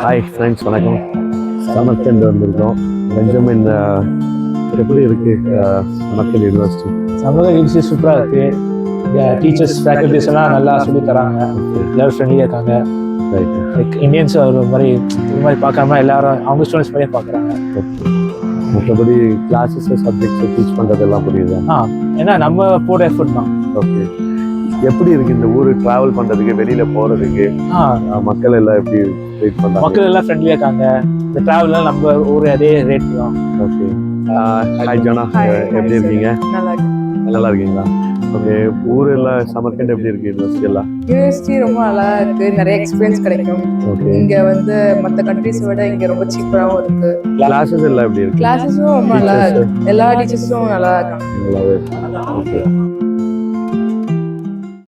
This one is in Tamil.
ஹாய் ஃப்ரெண்ட்ஸ், வணக்கம். சமர்கண்ட் வந்திருக்கோம். பெஞ்சமின் எப்படி இருக்கு சமர்கண்ட் யூனிவர்சிட்டி? சமூக யூனிவர்சிட்டி சூப்பராக இருக்குது. இங்கே டீச்சர்ஸ் ஃபேக்கல்டிஸ் எல்லாம் நல்லா சொல்லி தராங்க. எல்லோரும் ஃப்ரெண்ட்லியாக இருக்காங்க. லைக் இந்தியன்ஸ் ஒரு மாதிரி பார்க்காம எல்லாரும் அவங்க ஸ்டூடெண்ட்ஸ் மாதிரியே பார்க்குறாங்க. மற்றபடி கிளாஸஸ் சப்ஜெக்ட்ஸ் டீச் பண்ணுறதெல்லாம் புரியுது. ஏன்னா நம்ம போட எஃபர்ட் தான். ஓகே, எப்படி இருக்கு இந்த ஊர் ட்ராவல் பண்ணுறதுக்கு, வெளியில் போகிறதுக்கு? மக்கள் எல்லாம் எப்படி ட்ரீட் பண்ணுறாங்க? மக்கள் எல்லாம் ஃப்ரெண்ட்லியாக இருக்காங்க. இந்த ட்ராவல்லாம் நம்ம ஊர் அதே ரேட் தான். ஓகே, ஹாய் ஜானா, எப்படி இருக்கீங்க? நல்லா இருக்கீங்களா? ஓகே, ஊர் எல்லாம் சமர்கண்ட் எப்படி இருக்கு? யூனிவர்சிட்டி ரொம்ப நல்லா இருக்கு. நிறைய எக்ஸ்பீரியன்ஸ் கிடைக்கும். இங்க வந்து மற்ற கண்ட்ரிஸ் விட இங்க ரொம்ப சீப்பராகவும் இருக்கு. கிளாஸஸ் எல்லாம் எப்படி இருக்கு? கிளாஸஸும் ரொம்ப நல்லா இருக்கு. எல்லா டீச்சர்ஸும் நல்லா இருக்காங்க. நல்லாவே. ஓகே,